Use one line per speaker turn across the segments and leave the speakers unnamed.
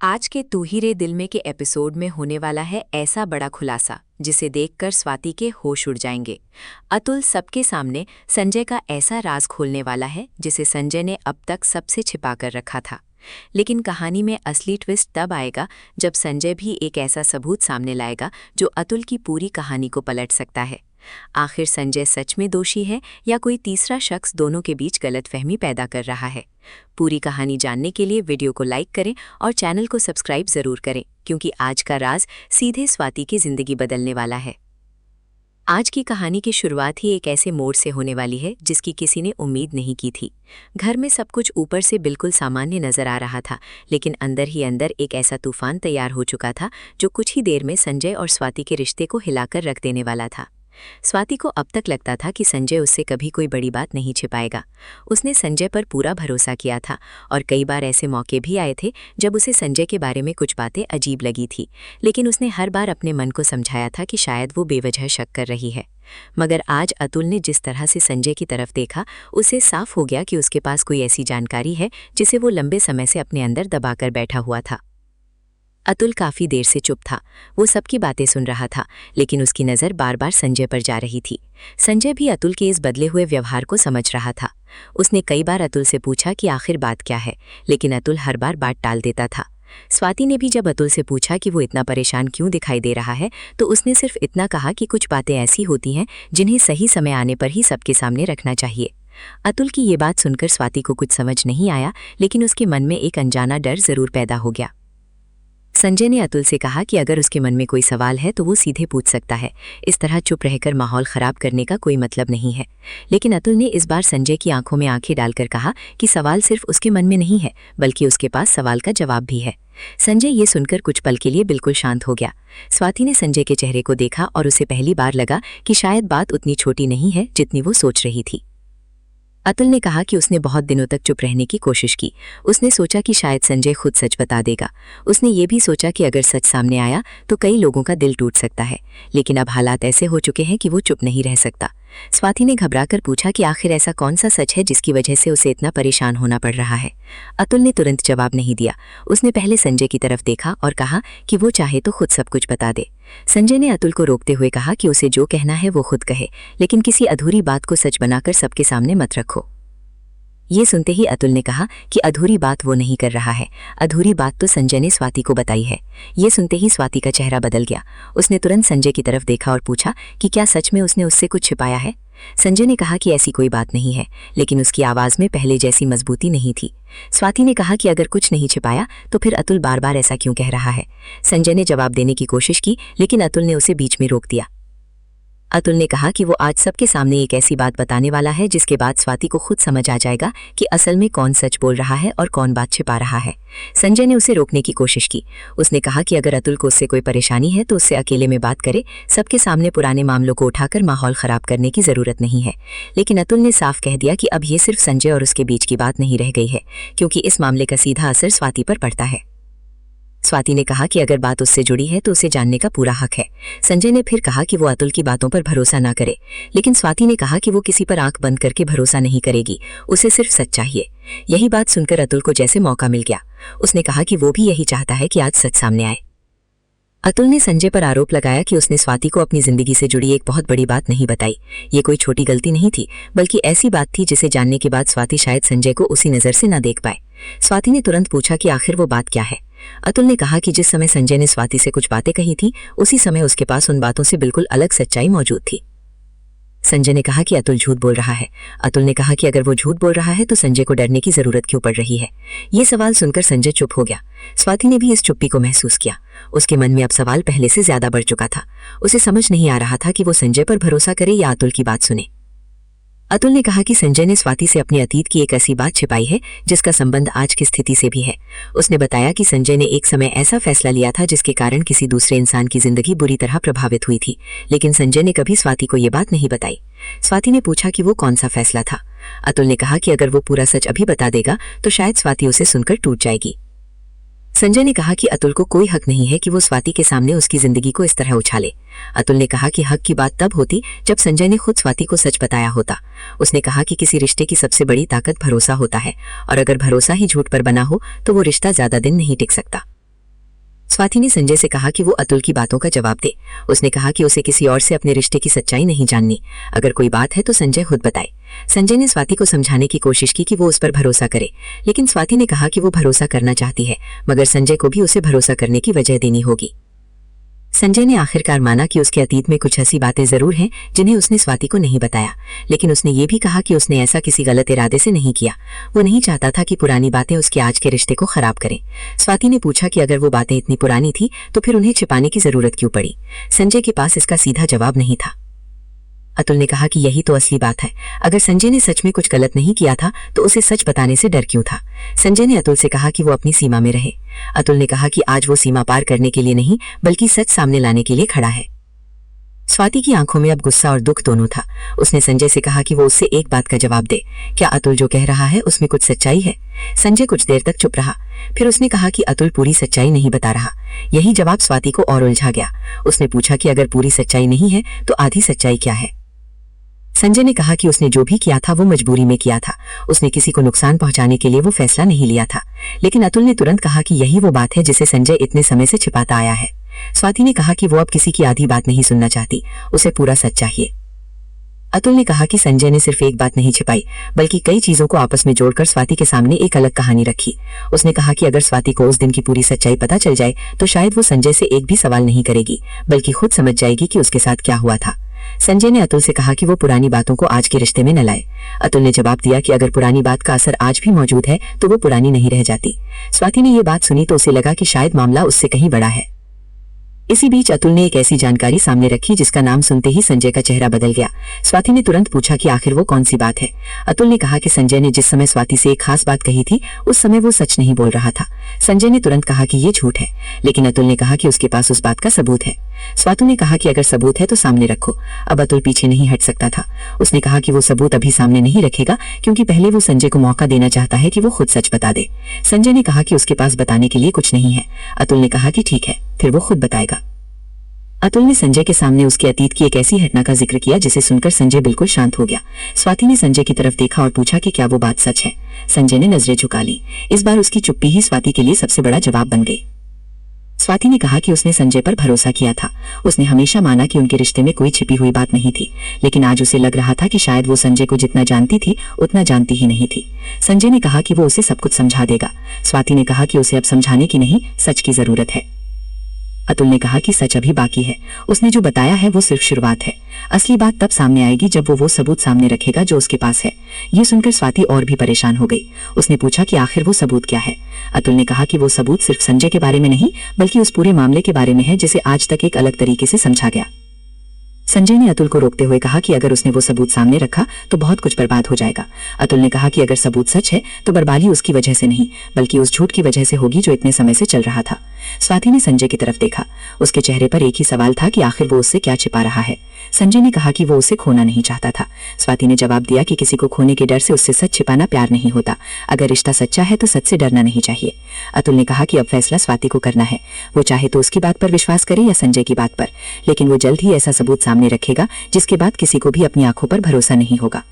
आज के तू ही रे दिल में के एपिसोड में होने वाला है ऐसा बड़ा खुलासा जिसे देखकर स्वाति के होश उड़ जाएंगे। अतुल सबके सामने संजय का ऐसा राज खोलने वाला है जिसे संजय ने अब तक सबसे छिपा कर रखा था। लेकिन कहानी में असली ट्विस्ट तब आएगा जब संजय भी एक ऐसा सबूत सामने लाएगा जो अतुल की पूरी कहानी को पलट सकता है। आखिर संजय सच में दोषी है या कोई तीसरा शख्स दोनों के बीच गलतफहमी पैदा कर रहा है? पूरी कहानी जानने के लिए वीडियो को लाइक करें और चैनल को सब्सक्राइब जरूर करें, क्योंकि आज का राज सीधे स्वाति की जिंदगी बदलने वाला है। आज की कहानी की शुरुआत ही एक ऐसे मोड़ से होने वाली है जिसकी किसी ने उम्मीद नहीं की थी। घर में सब कुछ ऊपर से बिल्कुल सामान्य नजर आ रहा था, लेकिन अंदर ही अंदर एक ऐसा तूफान तैयार हो चुका था जो कुछ ही देर में संजय और स्वाति के रिश्ते को हिलाकर रख देने वाला था। स्वाति को अब तक लगता था कि संजय उससे कभी कोई बड़ी बात नहीं छिपाएगा। उसने संजय पर पूरा भरोसा किया था और कई बार ऐसे मौके भी आए थे जब उसे संजय के बारे में कुछ बातें अजीब लगी थी, लेकिन उसने हर बार अपने मन को समझाया था कि शायद वो बेवजह शक कर रही है। मगर आज अतुल ने जिस तरह से संजय की तरफ देखा, उसे साफ हो गया कि उसके पास कोई ऐसी जानकारी है जिसे वो लंबे समय से अपने अंदर दबाकर बैठा हुआ था। अतुल काफी देर से चुप था। वो सबकी बातें सुन रहा था, लेकिन उसकी नज़र बार बार संजय पर जा रही थी। संजय भी अतुल के इस बदले हुए व्यवहार को समझ रहा था। उसने कई बार अतुल से पूछा कि आखिर बात क्या है, लेकिन अतुल हर बार बात टाल देता था। स्वाति ने भी जब अतुल से पूछा कि वो इतना परेशान क्यों दिखाई दे रहा है, तो उसने सिर्फ इतना कहा कि कुछ बातें ऐसी होती हैं जिन्हें सही समय आने पर ही सबके सामने रखना चाहिए। अतुल की ये बात सुनकर स्वाति को कुछ समझ नहीं आया, लेकिन उसके मन में एक अनजाना डर जरूर पैदा हो गया। संजय ने अतुल से कहा कि अगर उसके मन में कोई सवाल है तो वो सीधे पूछ सकता है। इस तरह चुप रहकर माहौल खराब करने का कोई मतलब नहीं है। लेकिन अतुल ने इस बार संजय की आंखों में आंखें डालकर कहा कि सवाल सिर्फ उसके मन में नहीं है, बल्कि उसके पास सवाल का जवाब भी है। संजय ये सुनकर कुछ पल के लिए बिल्कुल शांत हो गया। स्वाति ने संजय के चेहरे को देखा और उसे पहली बार लगा कि शायद बात उतनी छोटी नहीं है जितनी वो सोच रही थी। अतुल ने कहा कि उसने बहुत दिनों तक चुप रहने की कोशिश की। उसने सोचा कि शायद संजय खुद सच बता देगा। उसने ये भी सोचा कि अगर सच सामने आया तो कई लोगों का दिल टूट सकता है, लेकिन अब हालात ऐसे हो चुके हैं कि वो चुप नहीं रह सकता। स्वाति ने घबराकर पूछा कि आखिर ऐसा कौन सा सच है जिसकी वजह से उसे इतना परेशान होना पड़ रहा है। अतुल ने तुरंत जवाब नहीं दिया। उसने पहले संजय की तरफ देखा और कहा कि वो चाहे तो खुद सब कुछ बता दे। संजय ने अतुल को रोकते हुए कहा कि उसे जो कहना है वो खुद कहे, लेकिन किसी अधूरी बात को सच बनाकर सबके सामने मत रखो। ये सुनते ही अतुल ने कहा कि अधूरी बात वो नहीं कर रहा है। अधूरी बात तो संजय ने स्वाति को बताई है। ये सुनते ही स्वाति का चेहरा बदल गया। उसने तुरंत संजय की तरफ देखा और पूछा कि क्या सच में उसने उससे कुछ छिपाया है। संजय ने कहा कि ऐसी कोई बात नहीं है, लेकिन उसकी आवाज़ में पहले जैसी मजबूती नहीं थी। स्वाति ने कहा कि अगर कुछ नहीं छिपाया तो फिर अतुल बार बार ऐसा क्यों कह रहा है। संजय ने जवाब देने की कोशिश की, लेकिन अतुल ने उसे बीच में रोक दिया। अतुल ने कहा कि वो आज सबके सामने एक ऐसी बात बताने वाला है जिसके बाद स्वाति को खुद समझ आ जाएगा कि असल में कौन सच बोल रहा है और कौन बात छिपा रहा है। संजय ने उसे रोकने की कोशिश की। उसने कहा कि अगर अतुल को उससे कोई परेशानी है तो उससे अकेले में बात करे। सबके सामने पुराने मामलों को उठाकर माहौल खराब करने की जरूरत नहीं है। लेकिन अतुल ने साफ कह दिया कि अब ये सिर्फ संजय और उसके बीच की बात नहीं रह गई है, क्योंकि इस मामले का सीधा असर स्वाति पर पड़ता है। स्वाति ने कहा कि अगर बात उससे जुड़ी है तो उसे जानने का पूरा हक है। संजय ने फिर कहा कि वो अतुल की बातों पर भरोसा ना करे, लेकिन स्वाति ने कहा कि वो किसी पर आंख बंद करके भरोसा नहीं करेगी, उसे सिर्फ सच चाहिए। यही बात सुनकर अतुल को जैसे मौका मिल गया। उसने कहा कि वो भी यही चाहता है कि आज सच सामने आए। अतुल ने संजय पर आरोप लगाया कि उसने स्वाति को अपनी जिंदगी से जुड़ी एक बहुत बड़ी बात नहीं बताई। ये कोई छोटी गलती नहीं थी, बल्कि ऐसी बात थी जिसे जानने के बाद स्वाति शायद संजय को उसी नज़र से ना देख पाए। स्वाति ने तुरंत पूछा कि आखिर वो बात क्या है। अतुल ने कहा कि जिस समय संजय ने स्वाति से कुछ बातें कही थी, उसी समय उसके पास उन बातों से बिल्कुल अलग सच्चाई मौजूद थी। संजय ने कहा कि अतुल झूठ बोल रहा है। अतुल ने कहा कि अगर वो झूठ बोल रहा है तो संजय को डरने की जरूरत क्यों पड़ रही है। ये सवाल सुनकर संजय चुप हो गया। स्वाति ने भी इस चुप्पी को महसूस किया। उसके मन में अब सवाल पहले से ज्यादा बढ़ चुका था। उसे समझ नहीं आ रहा था कि वो संजय पर भरोसा करे या अतुल की बात सुने। अतुल ने कहा कि संजय ने स्वाति से अपने अतीत की एक ऐसी बात छिपाई है जिसका संबंध आज की स्थिति से भी है। उसने बताया कि संजय ने एक समय ऐसा फैसला लिया था जिसके कारण किसी दूसरे इंसान की जिंदगी बुरी तरह प्रभावित हुई थी, लेकिन संजय ने कभी स्वाति को ये बात नहीं बताई। स्वाति ने पूछा कि वो कौन सा फैसला था। अतुल ने कहा कि अगर वो पूरा सच अभी बता देगा तो शायद स्वाति उसे सुनकर टूट जाएगी। संजय ने कहा कि अतुल को कोई हक नहीं है कि वो स्वाति के सामने उसकी जिंदगी को इस तरह उछाले। अतुल ने कहा कि हक की बात तब होती जब संजय ने खुद स्वाति को सच बताया होता। उसने कहा कि किसी रिश्ते की सबसे बड़ी ताकत भरोसा होता है, और अगर भरोसा ही झूठ पर बना हो तो वो रिश्ता ज्यादा दिन नहीं टिक सकता। स्वाति ने संजय से कहा कि वो अतुल की बातों का जवाब दे। उसने कहा कि उसे किसी और से अपने रिश्ते की सच्चाई नहीं जाननी, अगर कोई बात है तो संजय खुद बताए। संजय ने स्वाति को समझाने की कोशिश की कि वो उस पर भरोसा करे, लेकिन स्वाति ने कहा कि वो भरोसा करना चाहती है, मगर संजय को भी उसे भरोसा करने की वजह देनी होगी। संजय ने आखिरकार माना कि उसके अतीत में कुछ ऐसी बातें जरूर हैं जिन्हें उसने स्वाति को नहीं बताया, लेकिन उसने ये भी कहा कि उसने ऐसा किसी गलत इरादे से नहीं किया। वो नहीं चाहता था कि पुरानी बातें उसके आज के रिश्ते को खराब करें। स्वाति ने पूछा कि अगर वो बातें इतनी पुरानी थी तो फिर उन्हें छिपाने की जरूरत क्यों पड़ी। संजय के पास इसका सीधा जवाब नहीं था। अतुल ने कहा कि यही तो असली बात है, अगर संजय ने सच में कुछ गलत नहीं किया था तो उसे सच बताने से डर क्यों था। संजय ने अतुल से कहा कि वो अपनी सीमा में रहे। अतुल ने कहा कि आज वो सीमा पार करने के लिए नहीं बल्कि सच सामने लाने के लिए खड़ा है। स्वाति की आंखों में अब गुस्सा और दुख दोनों था। उसने संजय से कहा कि वो उससे एक बात का जवाब दे, क्या अतुल जो कह रहा है उसमें कुछ सच्चाई है। संजय कुछ देर तक चुप रहा, फिर उसने कहा कि अतुल पूरी सच्चाई नहीं बता रहा। यही जवाब स्वाति को और उलझा गया। उसने पूछा कि अगर पूरी सच्चाई नहीं है तो आधी सच्चाई क्या है। संजय ने कहा कि उसने जो भी किया था वो मजबूरी में किया था, उसने किसी को नुकसान पहुंचाने के लिए वो फैसला नहीं लिया था। लेकिन अतुल ने तुरंत कहा कि यही वो बात है जिसे संजय इतने समय से छिपाता आया है। स्वाति ने कहा कि वो अब किसी की आधी बात नहीं सुनना चाहती, उसे पूरा सच चाहिए। अतुल ने कहा कि संजय ने सिर्फ एक बात नहीं छिपाई बल्कि कई चीजों को आपस में जोड़कर स्वाति के सामने एक अलग कहानी रखी। उसने कहा कि अगर स्वाति को उस दिन की पूरी सच्चाई पता चल जाए तो शायद वो संजय से एक भी सवाल नहीं करेगी, बल्कि खुद समझ जाएगी कि उसके साथ क्या हुआ था। संजय ने अतुल से कहा कि वो पुरानी बातों को आज के रिश्ते में न लाए। अतुल ने जवाब दिया कि अगर पुरानी बात का असर आज भी मौजूद है तो वो पुरानी नहीं रह जाती। स्वाति ने ये बात सुनी तो उसे लगा कि शायद मामला उससे कहीं बड़ा है। इसी बीच अतुल ने एक ऐसी जानकारी सामने रखी जिसका नाम सुनते ही संजय का चेहरा बदल गया। स्वाति ने तुरंत पूछा कि आखिर वो कौन सी बात है। अतुल ने कहा कि संजय ने जिस समय स्वाति से एक खास बात कही थी उस समय वो सच नहीं बोल रहा था। संजय ने तुरंत कहा कि ये झूठ है, लेकिन अतुल ने कहा कि उसके पास उस बात का सबूत है। स्वाति ने कहा कि अगर सबूत है तो सामने रखो। अब अतुल पीछे नहीं हट सकता था। उसने कहा कि वो सबूत अभी सामने नहीं रखेगा क्योंकि पहले वो संजय को मौका देना चाहता है कि वो खुद सच बता दे। संजय ने कहा कि उसके पास बताने के लिए कुछ नहीं है। अतुल ने कहा कि ठीक है, फिर वो खुद बताएगा। अतुल ने संजय के सामने उसके अतीत की एक ऐसी घटना का जिक्र किया जिसे सुनकर संजय बिल्कुल शांत हो गया। स्वाति ने संजय की तरफ देखा और पूछा कि क्या वो बात सच है। संजय ने नजरें झुका ली। इस बार उसकी चुप्पी ही स्वाति के लिए सबसे बड़ा जवाब बन गई। स्वाति ने कहा कि उसने संजय पर भरोसा किया था। उसने हमेशा माना कि उनके रिश्ते में कोई छिपी हुई बात नहीं थी, लेकिन आज उसे लग रहा था कि शायद वो संजय को जितना जानती थी उतना जानती ही नहीं थी। संजय ने कहा कि वो उसे सब कुछ समझा देगा। स्वाति ने कहा कि उसे अब समझाने की नहीं, सच की जरूरत है। अतुल ने कहा कि सच अभी बाकी है। उसने जो बताया है वो सिर्फ शुरुआत है। असली बात तब सामने आएगी जब वो सबूत सामने रखेगा जो उसके पास है। ये सुनकर स्वाति और भी परेशान हो गई। उसने पूछा कि आखिर वो सबूत क्या है। अतुल ने कहा कि वो सबूत सिर्फ संजय के बारे में नहीं बल्कि उस पूरे मामले के बारे में है जिसे आज तक एक अलग तरीके से समझा गया। संजय ने अतुल को रोकते हुए कहा कि अगर उसने वो सबूत सामने रखा तो बहुत कुछ बर्बाद हो जाएगा। अतुल ने कहा कि अगर सबूत सच है तो बर्बादी उसकी वजह से नहीं बल्कि उस झूठ की वजह से होगी जो इतने समय से चल रहा था। स्वाति ने संजय की तरफ देखा। उसके चेहरे पर एक ही सवाल था कि आखिर वो उससे क्या छिपा रहा है। संजय ने कहा कि वो उसे खोना नहीं चाहता था। स्वाति ने जवाब दिया कि किसी को खोने के डर से उससे सच छिपाना प्यार नहीं होता। अगर रिश्ता सच्चा है तो सच से डरना नहीं चाहिए। अतुल ने कहा कि अब फैसला स्वाति को करना है। वो चाहे तो उसकी बात पर विश्वास करे या संजय की बात पर, लेकिन वो जल्द ही ऐसा सबूत सामने रखेगा जिसके बाद किसी को भी अपनी आंखों पर भरोसा नहीं होगा।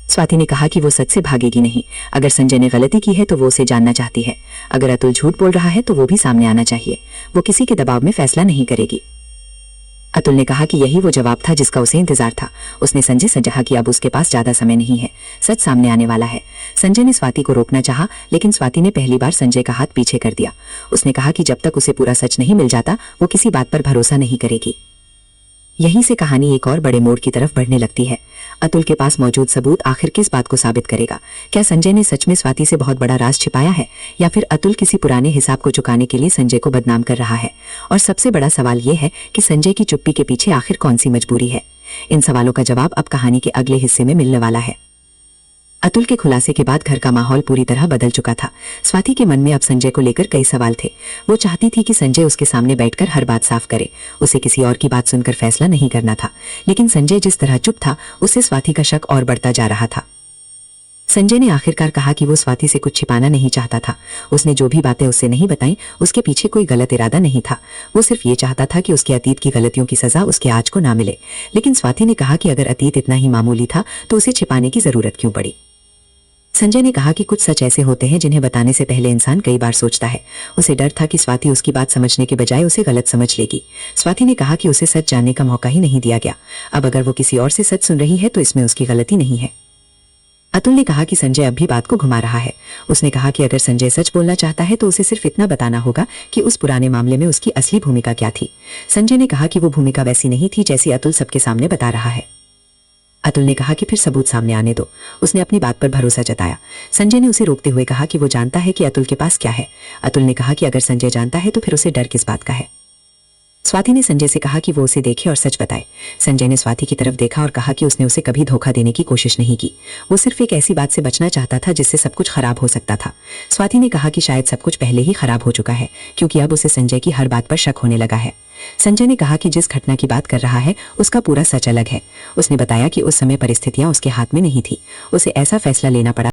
स्वाति ने कहा कि वो सच से भागेगी नहीं। अगर संजय ने गलती की है तो वो उसे जानना चाहती है। अगर अतुल झूठ बोल रहा है तो वो भी सामने आना चाहिए। वो किसी के दबाव में फैसला नहीं करेगी। अतुल ने कहा कि यही वो जवाब था जिसका उसे इंतजार था। उसने संजय से कहा कि अब उसके पास ज्यादा समय नहीं है, सच सामने आने वाला है। संजय ने स्वाति को रोकना चाहा, लेकिन स्वाति ने पहली बार संजय का हाथ पीछे कर दिया। उसने कहा कि जब तक उसे पूरा सच नहीं मिल जाता वो किसी बात पर भरोसा नहीं करेगी। यहीं से कहानी एक और बड़े मोड़ की तरफ बढ़ने लगती है। अतुल के पास मौजूद सबूत आखिर किस बात को साबित करेगा। क्या संजय ने सच में स्वाति से बहुत बड़ा राज छिपाया है या फिर अतुल किसी पुराने हिसाब को चुकाने के लिए संजय को बदनाम कर रहा है। और सबसे बड़ा सवाल यह है कि संजय की चुप्पी के पीछे आखिर कौन सी मजबूरी है। इन सवालों का जवाब अब कहानी के अगले हिस्से में मिलने वाला है। अतुल के खुलासे के बाद घर का माहौल पूरी तरह बदल चुका था। स्वाति के मन में अब संजय को लेकर कई सवाल थे। वो चाहती थी कि संजय उसके सामने बैठकर हर बात साफ करे। उसे किसी और की बात सुनकर फैसला नहीं करना था, लेकिन संजय जिस तरह चुप था उससे स्वाति का शक और बढ़ता जा रहा था। संजय ने आखिरकार कहा कि वो स्वाति से कुछ छिपाना नहीं चाहता था। उसने जो भी बातें उससे नहीं बताई उसके पीछे कोई गलत इरादा नहीं था। वो सिर्फ ये चाहता था कि उसके अतीत की गलतियों की सजा उसके आज को ना मिले। लेकिन स्वाति ने कहा कि अगर अतीत इतना ही मामूली था तो उसे छिपाने की जरूरत क्यों पड़ी।
संजय ने कहा कि कुछ सच ऐसे होते हैं जिन्हें बताने से पहले इंसान कई बार सोचता है। उसे डर था कि स्वाति उसकी बात समझने के बजाय उसे गलत समझ लेगी। स्वाति ने कहा कि उसे सच जानने का मौका ही नहीं दिया गया। अब अगर वो किसी और से सच सुन रही है तो इसमें उसकी गलती नहीं है। अतुल ने कहा कि संजय अब भी बात को घुमा रहा है। उसने कहा कि अगर संजय सच बोलना चाहता है तो उसे सिर्फ इतना बताना होगा कि उस पुराने मामले में उसकी असली भूमिका क्या थी। संजय ने कहा कि वो भूमिका वैसी नहीं थी जैसी अतुल सबके सामने बता रहा है। अतुल ने कहा कि फिर सबूत सामने आने दो। उसने अपनी बात पर भरोसा जताया। संजय ने उसे रोकते हुए कहा कि वो जानता है कि अतुल के पास क्या है। अतुल ने कहा कि अगर संजय जानता है तो फिर उसे डर किस बात का है। स्वाति ने संजय से कहा कि वो उसे देखे और सच बताए। संजय ने स्वाति की तरफ देखा और कहा कि उसने उसे कभी धोखा देने की कोशिश नहीं की। वो सिर्फ एक ऐसी बात से बचना चाहता था जिससे सब कुछ खराब हो सकता था। स्वाति ने कहा कि शायद सब कुछ पहले ही खराब हो चुका है, क्योंकि अब उसे संजय की हर बात पर शक होने लगा है। संजय ने कहा कि जिस घटना की बात कर रहा है उसका पूरा सच अलग है। उसने बताया कि उस समय परिस्थितियां उसके हाथ में नहीं थी। उसे ऐसा फैसला लेना पड़ा